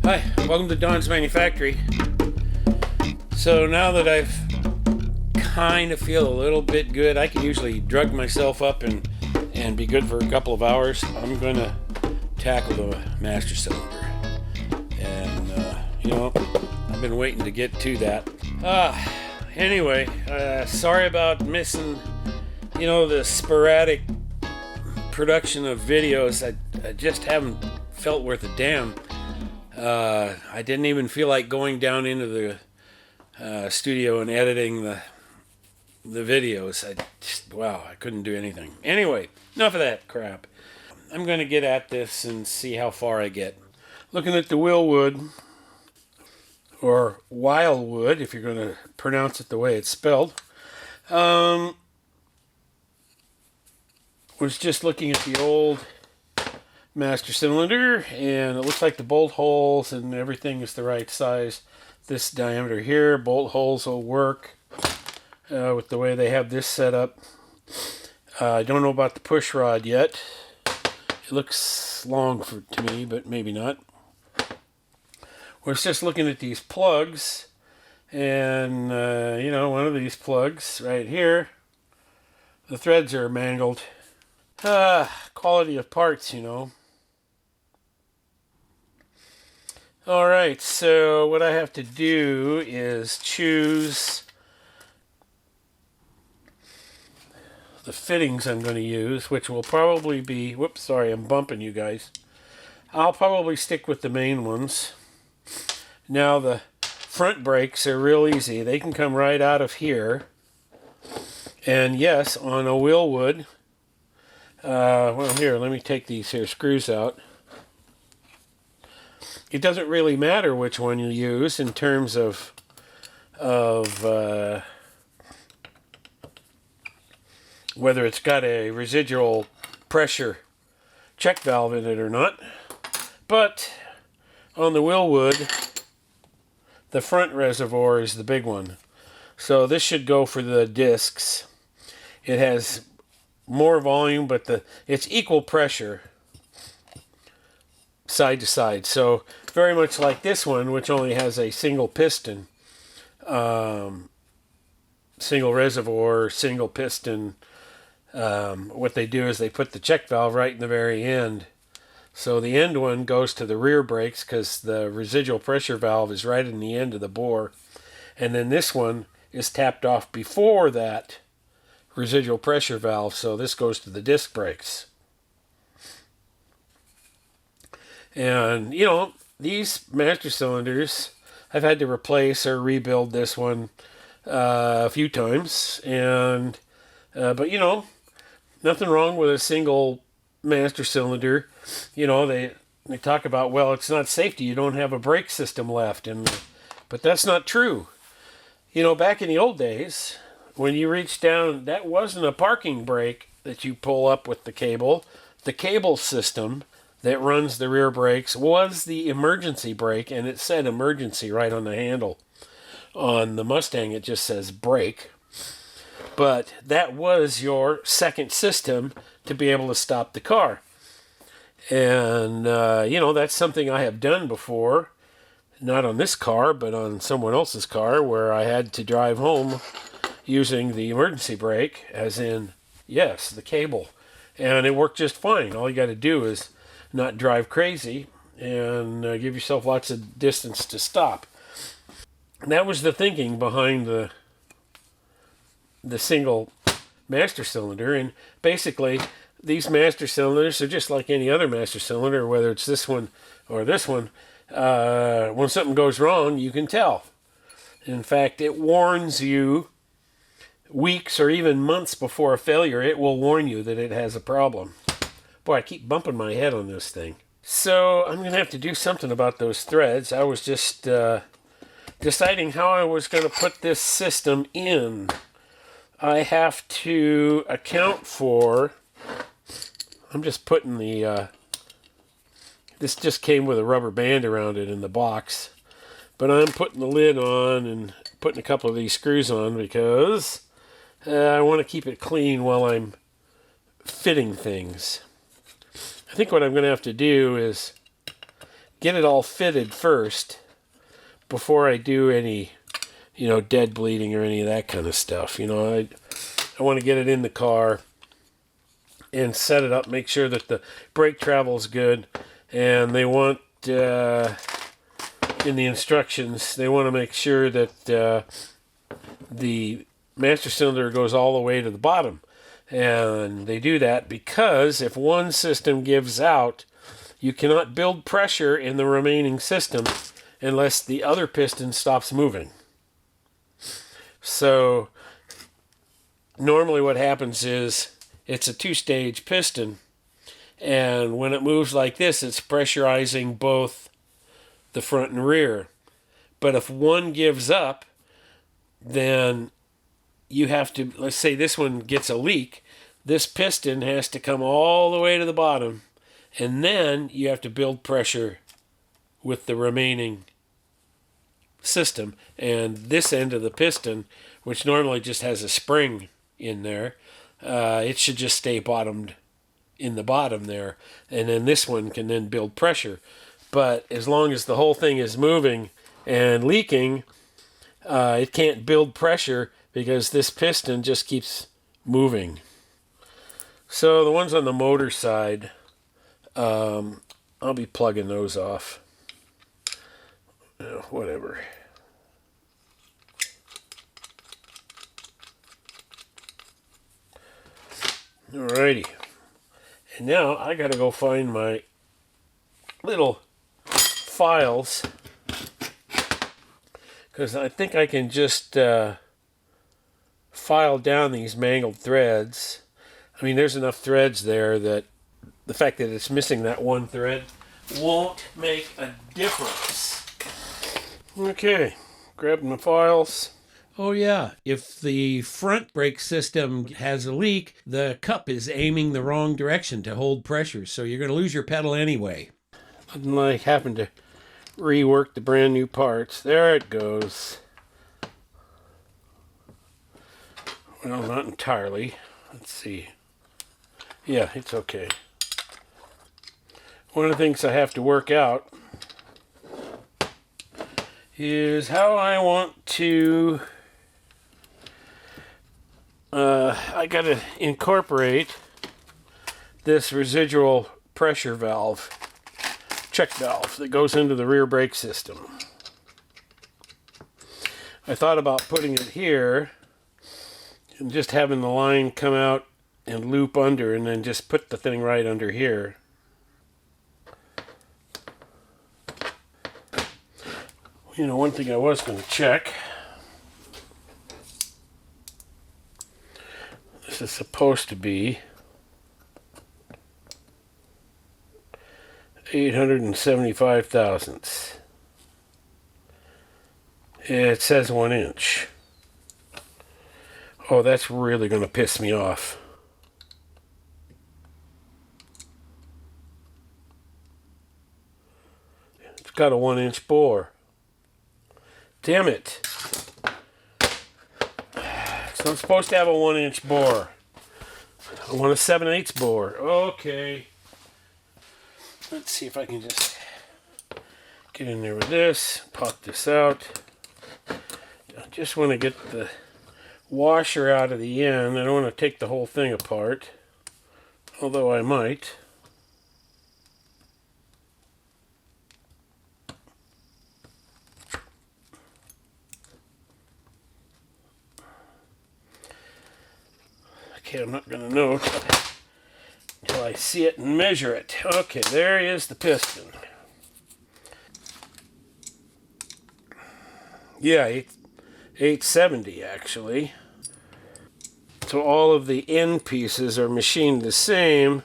Hi, welcome to Don's Manufactory. So now that I've kind of feel a little bit good, I can usually drug myself up and be good for a couple of hours. I'm going to tackle the master cylinder. And, I've been waiting to get to that. Anyway, sorry about missing, the sporadic production of videos. I just haven't felt worth a damn. I didn't even feel like going down into the studio and editing the videos. I couldn't do anything. Anyway, enough of that crap. I'm going to get at this and see how far I get. Looking at the Wilwood, or Wildwood, if you're going to pronounce it the way it's spelled. Was just looking at the old master cylinder, and it looks like the bolt holes and everything is the right size. This diameter here, bolt holes will work with the way they have this set up. I don't know about the push rod yet. It looks long to me, but maybe not. We're just looking at these plugs, and one of these plugs right here, the threads are mangled. Quality of parts, Alright, so what I have to do is choose the fittings I'm going to use, which will probably be, whoops, sorry, I'm bumping you guys. I'll probably stick with the main ones. Now the front brakes are real easy. They can come right out of here. And yes, on a Wilwood, here, let me take these here screws out. It doesn't really matter which one you use in terms of whether it's got a residual pressure check valve in it or not. But on the Wilwood, the front reservoir is the big one. So this should go for the discs. It has more volume, but it's equal pressure side to side. So very much like this one, which only has a single piston, single reservoir, single piston. What they do is they put the check valve right in the very end. So the end one goes to the rear brakes because the residual pressure valve is right in the end of the bore. And then this one is tapped off before that residual pressure valve, so this goes to the disc brakes. And, these master cylinders, I've had to replace or rebuild this one a few times. And, but, nothing wrong with a single master cylinder. They talk about, well, it's not safety. You don't have a brake system left. But that's not true. Back in the old days, when you reach down, that wasn't a parking brake that you pull up with the cable. The cable system that runs the rear brakes was the emergency brake, and it said emergency right on the handle. On the Mustang, it just says brake. But that was your second system to be able to stop the car. And, that's something I have done before. Not on this car, but on someone else's car, where I had to drive home using the emergency brake, as in, yes, the cable. And it worked just fine. All you got to do is not drive crazy and give yourself lots of distance to stop. And that was the thinking behind the single master cylinder. And basically, these master cylinders are just like any other master cylinder, whether it's this one or this one. When something goes wrong, you can tell. In fact, it warns you weeks or even months before a failure. It will warn you that it has a problem. Boy, I keep bumping my head on this thing. So I'm going to have to do something about those threads. I was just deciding how I was going to put this system in. I have to account for, I'm just putting this just came with a rubber band around it in the box. But I'm putting the lid on and putting a couple of these screws on because I want to keep it clean while I'm fitting things. I think what I'm going to have to do is get it all fitted first before I do any, dead bleeding or any of that kind of stuff. I want to get it in the car and set it up, make sure that the brake travel is good. And they want, in the instructions, they want to make sure that the master cylinder goes all the way to the bottom. And they do that because if one system gives out, you cannot build pressure in the remaining system unless the other piston stops moving. So normally what happens is it's a two-stage piston, and when it moves like this, it's pressurizing both the front and rear. But if one gives up, then you have to, let's say this one gets a leak, this piston has to come all the way to the bottom, and then you have to build pressure with the remaining system. And this end of the piston, which normally just has a spring in there, it should just stay bottomed in the bottom there, and then this one can then build pressure. But as long as the whole thing is moving and leaking, it can't build pressure because this piston just keeps moving. So the ones on the motor side, I'll be plugging those off. Whatever. Alrighty. And now I gotta go find my little files, because I think I can just file down these mangled threads. I mean, there's enough threads there that the fact that it's missing that one thread won't make a difference. Okay, grabbing my files. Oh yeah, if the front brake system has a leak, the cup is aiming the wrong direction to hold pressure, so you're going to lose your pedal anyway. Nothing like having to rework the brand new parts. There it goes. Well, not entirely. Let's see. Yeah, it's okay. One of the things I have to work out is how I want to... I got to incorporate this residual pressure valve, check valve, that goes into the rear brake system. I thought about putting it here and just having the line come out and loop under, and then just put the thing right under here. One thing I was going to check. This is supposed to be 875 thousandths. It says 1 inch. Oh, that's really going to piss me off. It's got a 1 inch bore. Damn it. It's not supposed to have a 1 inch bore. I want a 7/8 bore. Okay. Let's see if I can just get in there with this, pop this out. I just want to get the washer out of the end. I don't want to take the whole thing apart, although I might. Okay, I'm not going to know until I see it and measure it. Okay, there is the piston. Yeah, 870 actually. So all of the end pieces are machined the same.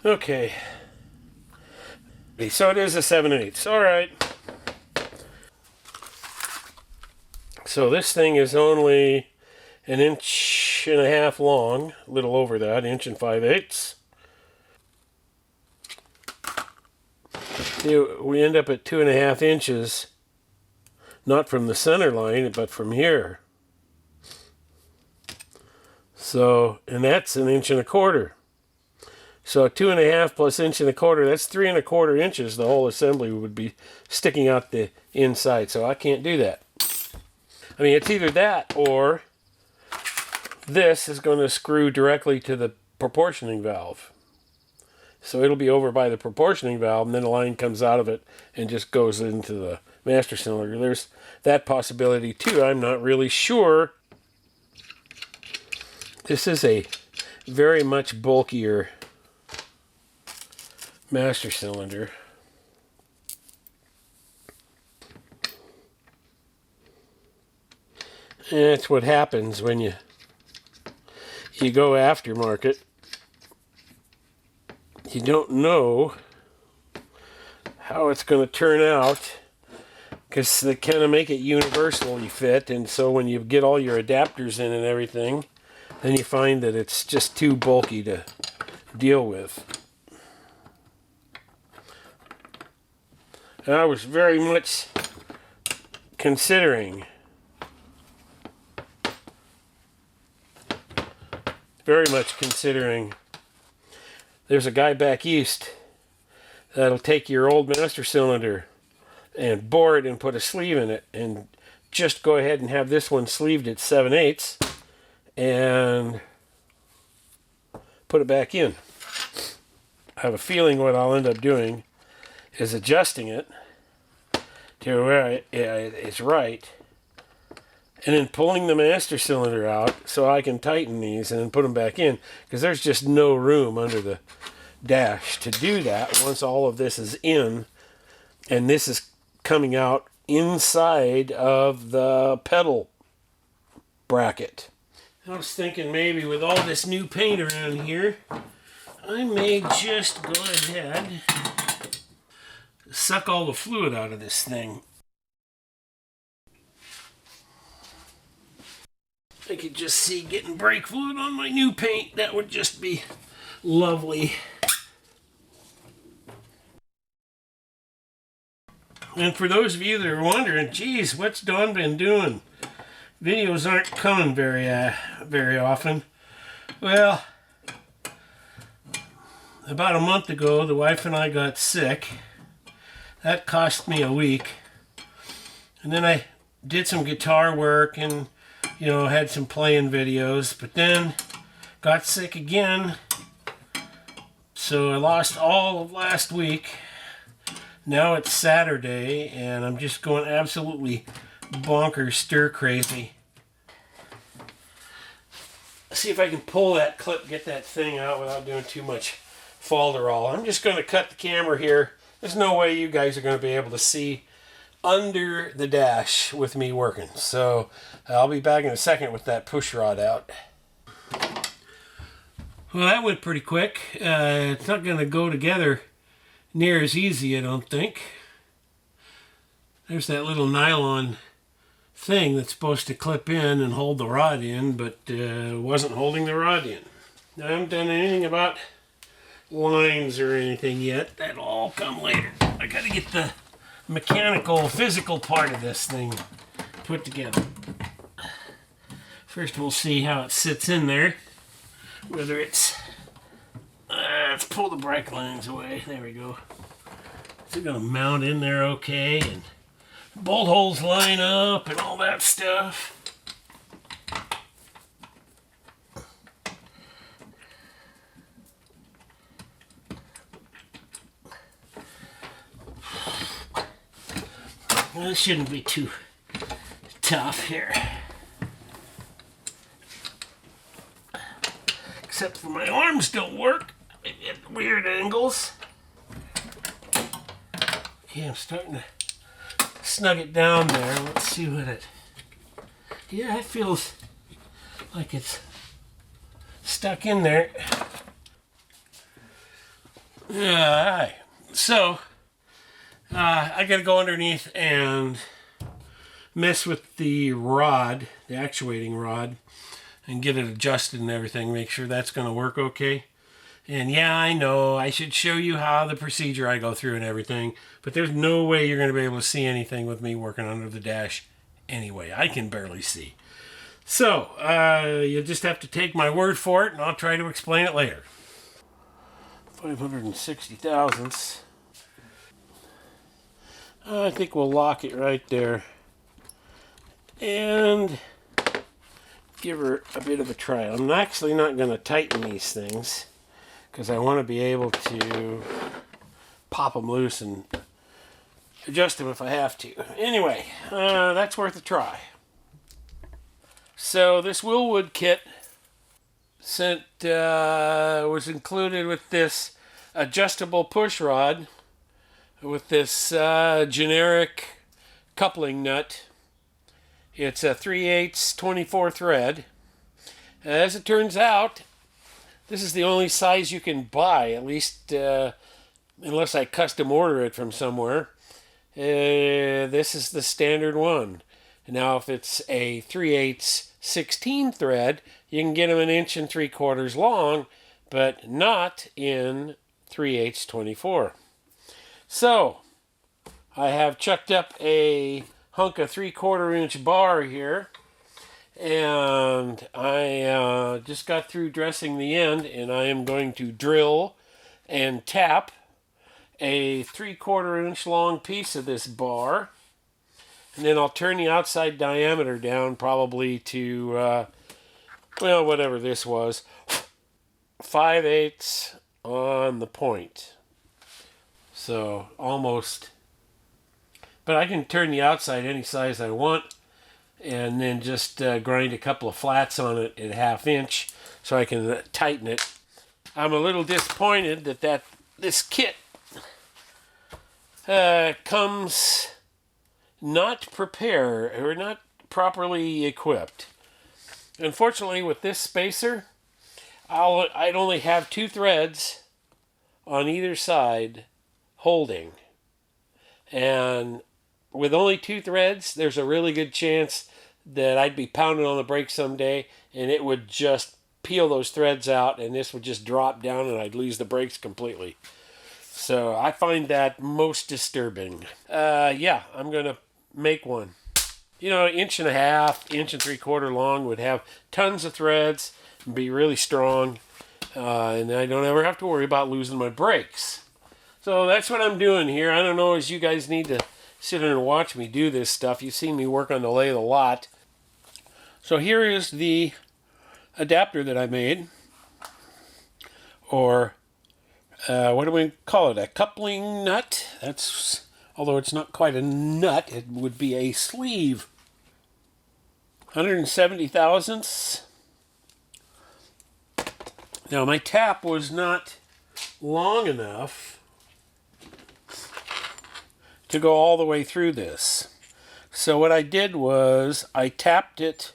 Okay. So it is a 7/8. All right. So this thing is only 1.5 inches long, a little over that, 1 5/8 inches. We end up at 2.5 inches, not from the center line, but from here. So, and that's 1.25 inches. So 2.5 plus 1.25 inches, that's 3.25 inches. The whole assembly would be sticking out the inside. So I can't do that. I mean, it's either that or this is going to screw directly to the proportioning valve. So it'll be over by the proportioning valve, and then the line comes out of it and just goes into the master cylinder. There's that possibility too. I'm not really sure. This is a very much bulkier master cylinder. And that's what happens when you go aftermarket. You don't know how it's going to turn out because they kind of make it universally fit, and so when you get all your adapters in and everything, then you find that it's just too bulky to deal with. And I was very much considering there's a guy back east that'll take your old master cylinder and bore it and put a sleeve in it and just go ahead and have this one sleeved at 7/8 and put it back in. I have a feeling what I'll end up doing is adjusting it to where it's right, and then pulling the master cylinder out so I can tighten these and then put them back in, because there's just no room under the dash to do that once all of this is in, and this is coming out inside of the pedal bracket. I was thinking maybe with all this new paint around here, I may just go ahead, suck all the fluid out of this thing. I could just see getting brake fluid on my new paint. That would just be lovely. And for those of you that are wondering, geez, what's Dawn been doing? Videos aren't coming very often. Well, about a month ago, the wife and I got sick. That cost me a week. And then I did some guitar work and, you know, had some playing videos, but then got sick again. So I lost all of last week. Now it's Saturday, and I'm just going absolutely bonkers, stir crazy. Let's see if I can pull that clip, get that thing out without doing too much falderall. I'm just going to cut the camera here. There's no way you guys are going to be able to see under the dash with me working. So I'll be back in a second with that push rod out. Well, that went pretty quick. It's not going to go together near as easy, I don't think. There's that little nylon thing that's supposed to clip in and hold the rod in, but wasn't holding the rod in. I haven't done anything about lines or anything yet. That'll all come later. I got to get the mechanical, physical part of this thing put together. First we'll see how it sits in there. Whether it's... let's pull the brake lines away. There we go. Is it going to mount in there okay? And bolt holes line up and all that stuff. Well, this shouldn't be too tough here. Except for my arms don't work at weird angles. Okay, I'm starting to snug it down there. Let's see what it... Yeah, it feels like it's stuck in there. Alright, so I got to go underneath and mess with the rod, the actuating rod, and get it adjusted and everything, make sure that's going to work okay. And yeah, I know I should show you how the procedure I go through and everything, but there's no way you're going to be able to see anything with me working under the dash anyway. I can barely see. So, you just have to take my word for it, and I'll try to explain it later. 560 thousandths. I think we'll lock it right there. And give her a bit of a try. I'm actually not going to tighten these things because I want to be able to pop them loose and adjust them if I have to. Anyway, that's worth a try. So this Wilwood kit was included with this adjustable push rod with this generic coupling nut. It's a 3/8 24 thread. As it turns out, this is the only size you can buy, at least unless I custom order it from somewhere. This is the standard one. Now, if it's a 3/8 16 thread, you can get them 1 3/4 inches long, but not in 3/8 24. So, I have chucked up a hunk of 3/4 inch bar here, and I just got through dressing the end, and I am going to drill and tap a 3/4 inch long piece of this bar, and then I'll turn the outside diameter down probably to well, whatever this was, 5/8 on the point. So almost, but I can turn the outside any size I want, and then just grind a couple of flats on it at 1/2 inch so I can tighten it. I'm a little disappointed that this kit comes not prepared or not properly equipped. Unfortunately, with this spacer, I'd only have 2 threads on either side holding, and with only 2 threads, there's a really good chance that I'd be pounding on the brake someday and it would just peel those threads out and this would just drop down and I'd lose the brakes completely. So I find that most disturbing. Yeah, I'm going to make one. You know, 1.5 inches, 1 3/4 long, would have tons of threads and be really strong. And I don't ever have to worry about losing my brakes. So that's what I'm doing here. I don't know as you guys need to sit there and watch me do this stuff. You've seen me work on the lathe a lot. So here is the adapter that I made. Or what do we call it? A coupling nut. That's, although it's not quite a nut, it would be a sleeve. 170 thousandths. Now my tap was not long enough to go all the way through this. So what I did was I tapped it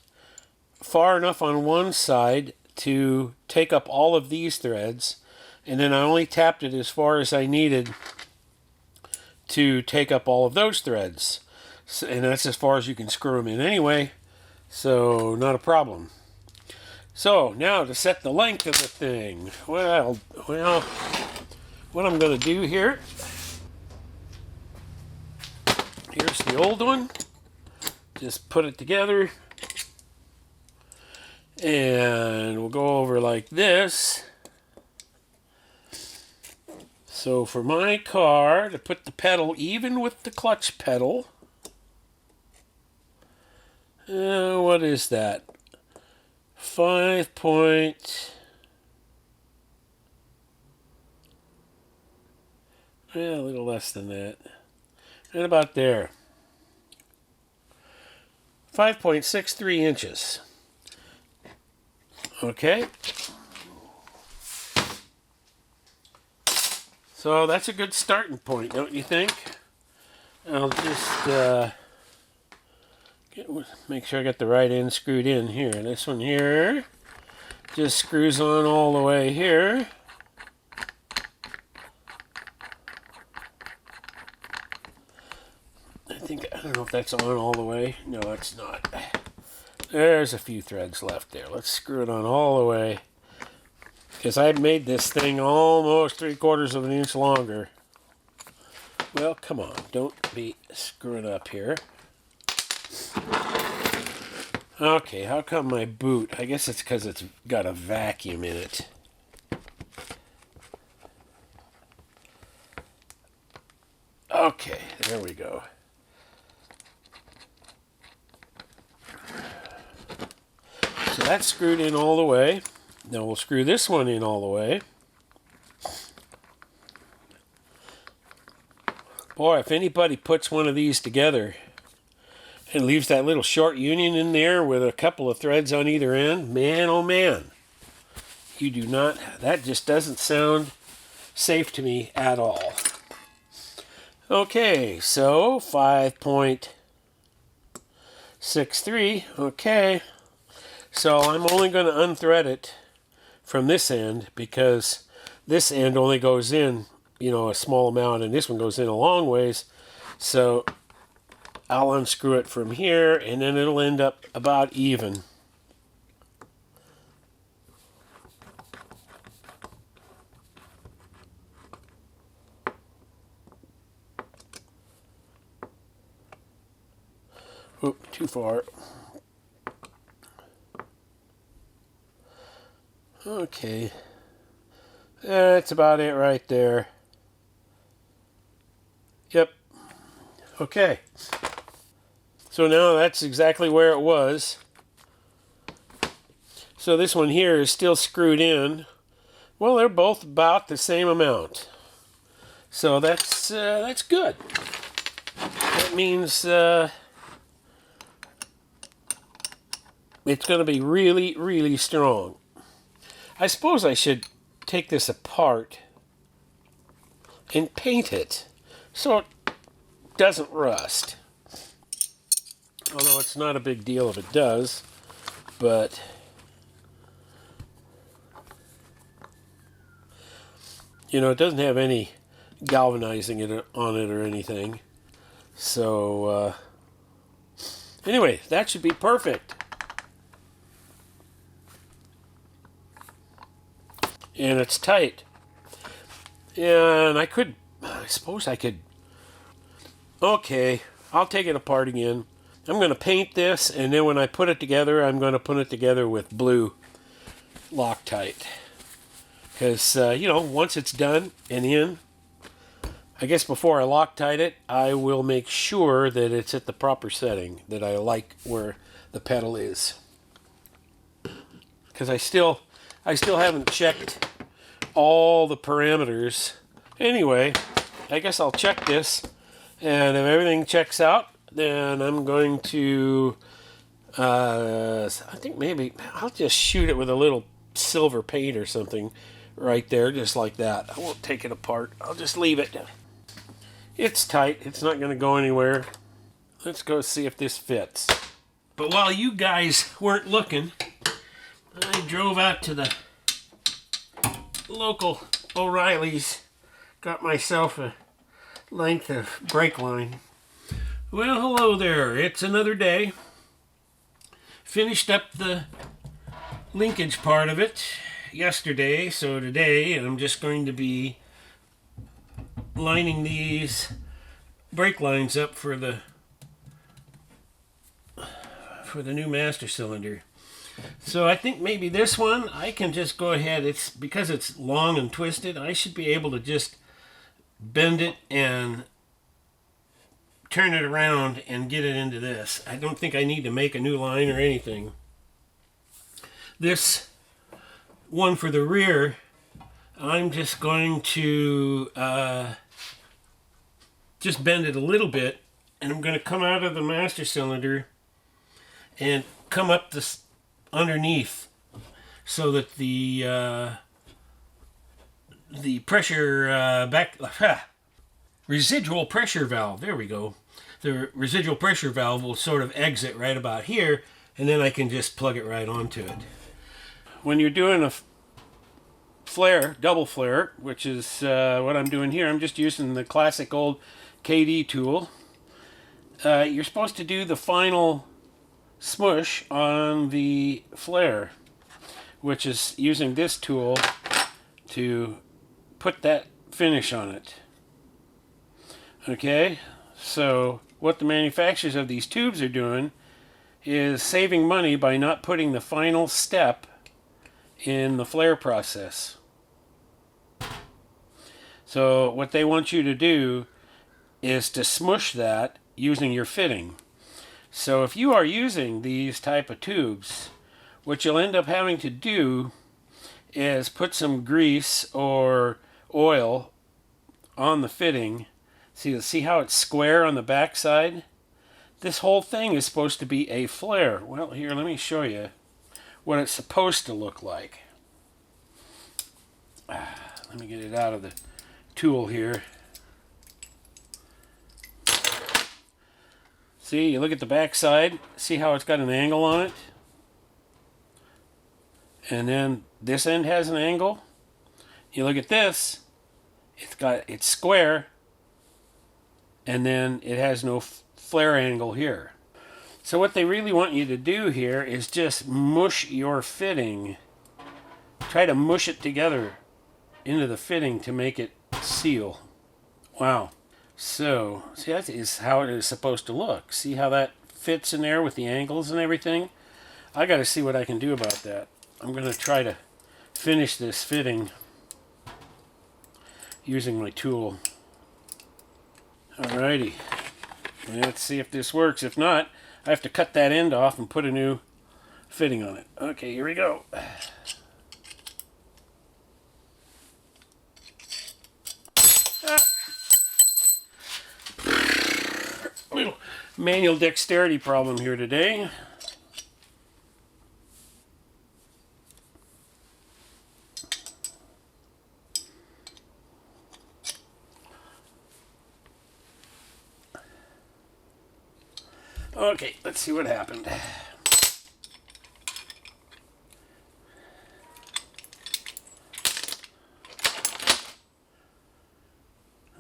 far enough on one side to take up all of these threads, and then I only tapped it as far as I needed to take up all of those threads. So, and that's as far as you can screw them in anyway, so not a problem. So now to set the length of the thing. Well, what I'm going to do here, here's the old one. Just put it together. And we'll go over like this. So for my car, to put the pedal even with the clutch pedal, what is that? 5 point... Yeah, a little less than that. Right about there. 5.63 inches. Okay. So that's a good starting point, don't you think? I'll just make sure I got the right end screwed in here. This one here just screws on all the way here. I don't know if that's on all the way. No, it's not. There's a few threads left there. Let's screw it on all the way. Because I made this thing almost 3/4 of an inch longer. Well, come on. Don't be screwing up here. Okay, how come my boot? I guess it's because it's got a vacuum in it. Okay, there we go. So that's screwed in all the way. Now we'll screw this one in all the way. Boy, if anybody puts one of these together and leaves that little short union in there with a couple of threads on either end, man, oh man. You do not, that just doesn't sound safe to me at all. Okay, so 5.63, okay. So I'm only going to unthread it from this end because this end only goes in, a small amount, and this one goes in a long ways. So I'll unscrew it from here, and then it'll end up about even. Oop, too far. Okay. That's about it right there. Yep. Okay. So now that's exactly where it was. So this one here is still screwed in. Well, they're both about the same amount. So that's good. That means it's going to be really, really strong. I suppose I should take this apart and paint it so it doesn't rust. Although it's not a big deal if it does, but it doesn't have any galvanizing on it or anything. So anyway, that should be perfect. And it's tight. And I suppose I could. Okay, I'll take it apart again. I'm going to paint this, and then when I put it together, I'm going to put it together with blue Loctite. Because, once it's done and in, I guess before I Loctite it, I will make sure that it's at the proper setting, that I like where the pedal is. Because I still haven't checked all the parameters. Anyway, I guess I'll check this, and if everything checks out, then I'm going to, I think maybe I'll just shoot it with a little silver paint or something right there, just like that. I won't take it apart. I'll just leave it. It's tight. It's not going to go anywhere. Let's go see if this fits. But while you guys weren't looking, I drove out to the local O'Reilly's, got myself a length of brake line. Well, hello there. It's another day. Finished up the linkage part of it yesterday, so today I'm just going to be lining these brake lines up for the new master cylinder. So I think maybe this one I can just go ahead. It's because it's long and twisted, I should be able to just bend it and turn it around and get it into this. I don't think I need to make a new line or anything. This one for the rear, I'm just going to just bend it a little bit, and I'm going to come out of the master cylinder and come up this underneath so that the pressure residual pressure valve, there we go, the residual pressure valve will sort of exit right about here, and then I can just plug it right onto it. When you're doing a flare, double flare, which is what I'm doing here, I'm just using the classic old KD tool. you're supposed to do the final smush on the flare, which is using this tool to put that finish on it. Okay, so what the manufacturers of these tubes are doing is saving money by not putting the final step in the flare process. So what they want you to do is to smush that using your fitting. So if you are using these type of tubes, what you'll end up having to do is put some grease or oil on the fitting. See how it's square on the back side? This whole thing is supposed to be a flare. Well, here, let me show you what it's supposed to look like. Let me get it out of the tool here. See, you look at the back side, see how it's got an angle on it? And then this end has an angle. You look at this, it's square, and then it has no flare angle here. So what they really want you to do here is just mush your fitting. Try to mush it together into the fitting to make it seal. Wow. So, see, that is how it is supposed to look. See how that fits in there with the angles and everything? I got to see what I can do about that. I'm going to try to finish this fitting using my tool. Alrighty. Let's see if this works. If not, I have to cut that end off and put a new fitting on it. Okay, here we go. Little manual dexterity problem here today. Okay, let's see what happened.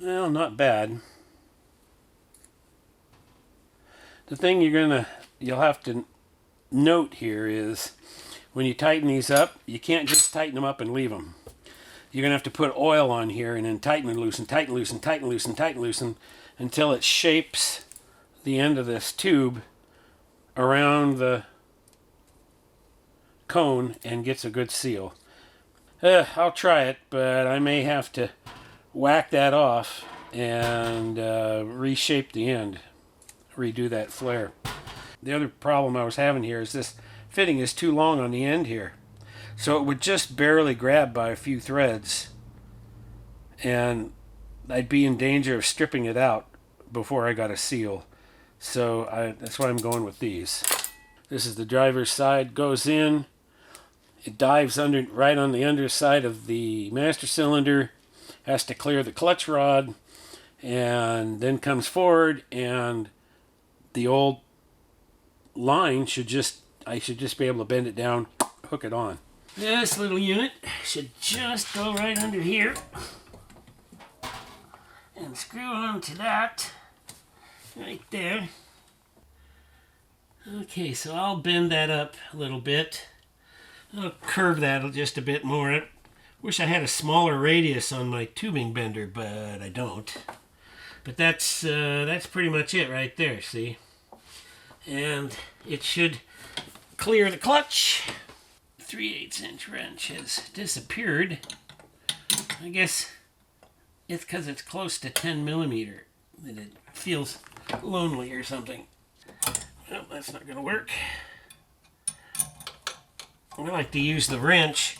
Well, not bad. The thing you'll have to note here is when you tighten these up, you can't just tighten them up and leave them. You're going to have to put oil on here and then tighten and loosen, tighten, loosen, tighten, loosen, tighten, loosen until it shapes the end of this tube around the cone and gets a good seal. I'll try it, but I may have to whack that off and reshape the end, redo that flare. The other problem I was having here is this fitting is too long on the end here, so it would just barely grab by a few threads and I'd be in danger of stripping it out before I got a seal. So that's why I'm going with these. This is the driver's side, goes in, it dives under right on the underside of the master cylinder, has to clear the clutch rod, and then comes forward, and the old line I should just be able to bend it down, hook it on. This little unit should just go right under here and screw on to that right there. Okay, so I'll bend that up a little bit. I'll curve that just a bit more. I wish I had a smaller radius on my tubing bender, but I don't. But that's pretty much it right there, see? And it should clear the clutch. 3/8 inch wrench has disappeared. I guess it's because it's close to 10 millimeter that it feels lonely or something. Well, that's not going to work. I like to use the wrench.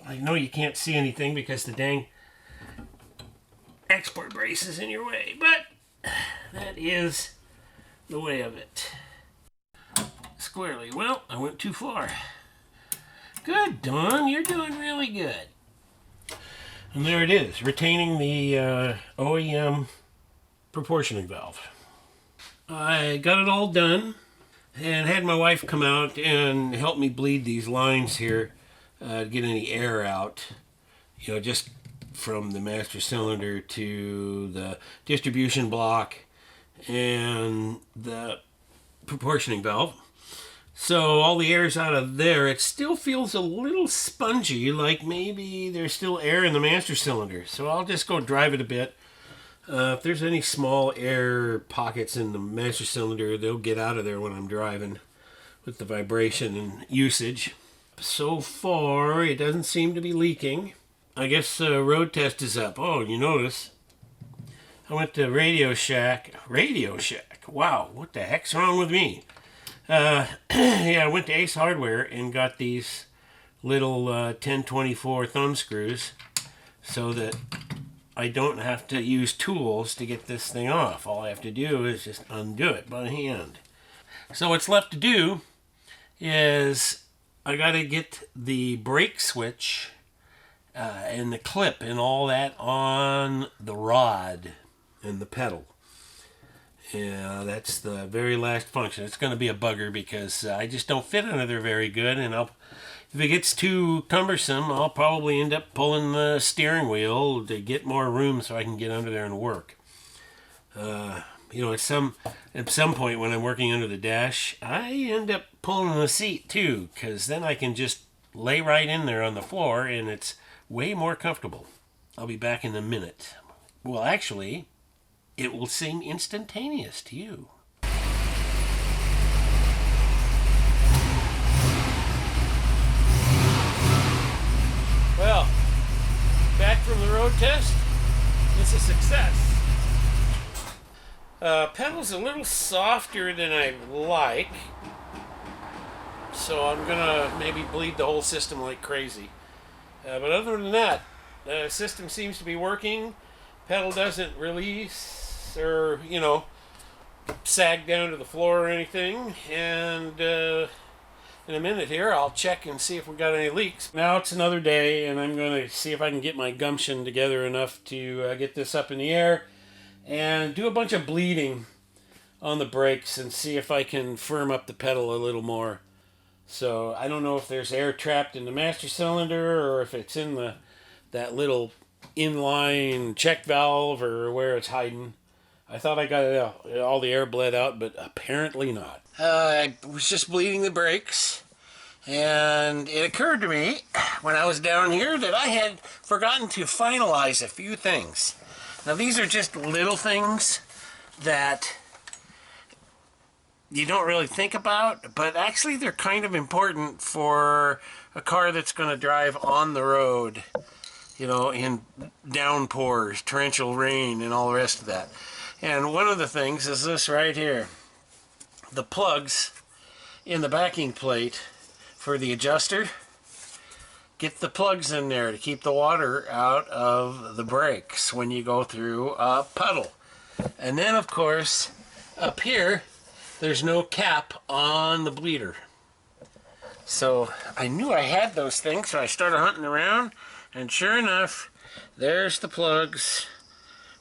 I know you can't see anything because the dang export brace is in your way, but that is the way of it. Squarely. Well, I went too far. Good, Don. You're doing really good. And there it is, retaining the OEM proportioning valve. I got it all done and had my wife come out and help me bleed these lines here to get any air out. You know, just from the master cylinder to the distribution block and the proportioning valve. So all the air's out of there. It still feels a little spongy, like maybe there's still air in the master cylinder. So I'll just go drive it a bit. If there's any small air pockets in the master cylinder, they'll get out of there when I'm driving with the vibration and usage. So far, it doesn't seem to be leaking. I guess road test is up. Oh, you notice I went to Radio Shack. Radio Shack. Wow, what the heck's wrong with me? Yeah, I went to Ace Hardware and got these little 1024 thumb screws so that I don't have to use tools to get this thing off. All I have to do is just undo it by hand. So what's left to do is I got to get the brake switch and the clip and all that on the rod and the pedal. Yeah, that's the very last function. It's going to be a bugger because I just don't fit under there very good, and if it gets too cumbersome, I'll probably end up pulling the steering wheel to get more room so I can get under there and work. At some point when I'm working under the dash, I end up pulling the seat too, because then I can just lay right in there on the floor, and it's way more comfortable. I'll be back in a minute. Well, actually, it will seem instantaneous to you. Well, back from the road test, it's a success. Pedal's a little softer than I like, so I'm gonna maybe bleed the whole system like crazy. But other than that, the system seems to be working. Pedal doesn't release or, sag down to the floor or anything. And in a minute here, I'll check and see if we got any leaks. Now it's another day, and I'm going to see if I can get my gumption together enough to get this up in the air and do a bunch of bleeding on the brakes and see if I can firm up the pedal a little more. So I don't know if there's air trapped in the master cylinder or if it's in that little inline check valve or where it's hiding. I thought I got all the air bled out, but apparently not. I was just bleeding the brakes, and it occurred to me when I was down here that I had forgotten to finalize a few things. Now these are just little things that you don't really think about, but actually they're kind of important for a car that's going to drive on the road, in downpours, torrential rain, and all the rest of that. And one of the things is this right here. The plugs in the backing plate for the adjuster. Get the plugs in there to keep the water out of the brakes when you go through a puddle. And then, of course, up here, there's no cap on the bleeder. So I knew I had those things, so I started hunting around, and sure enough, there's the plugs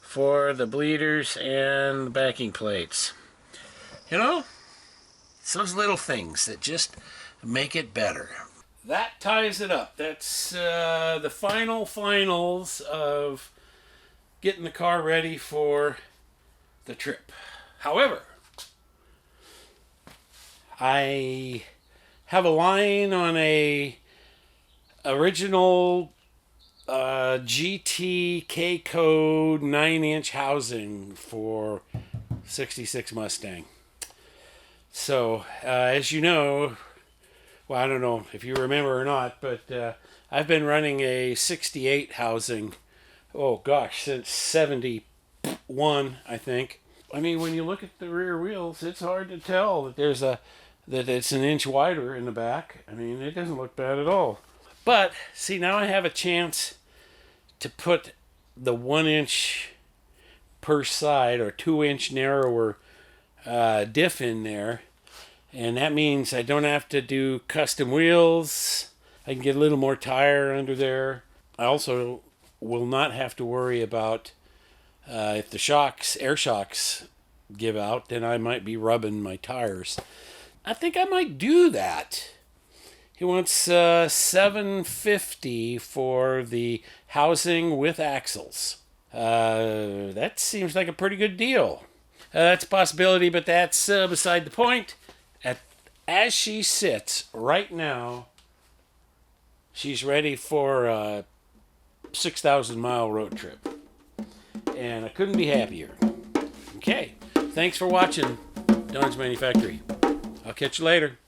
for the bleeders and the backing plates. It's those little things that just make it better. That ties it up. That's the finals of getting the car ready for the trip. However, I have a line on a original GT code 9-inch housing for 66 Mustang. So, as you know, well, I don't know if you remember or not, but I've been running a 68 housing, since 71, I think. I mean, when you look at the rear wheels, it's hard to tell that that it's an inch wider in the back. I mean, it doesn't look bad at all. But, see, now I have a chance to put the 1 inch per side or 2-inch narrower diff in there. And that means I don't have to do custom wheels. I can get a little more tire under there. I also will not have to worry about if the air shocks give out, then I might be rubbing my tires. I think I might do that. He wants $750 for the housing with axles. That seems like a pretty good deal. That's a possibility, but that's beside the point. As she sits right now, she's ready for a 6,000-mile road trip. And I couldn't be happier. Okay, thanks for watching Don's Manufactory. I'll catch you later.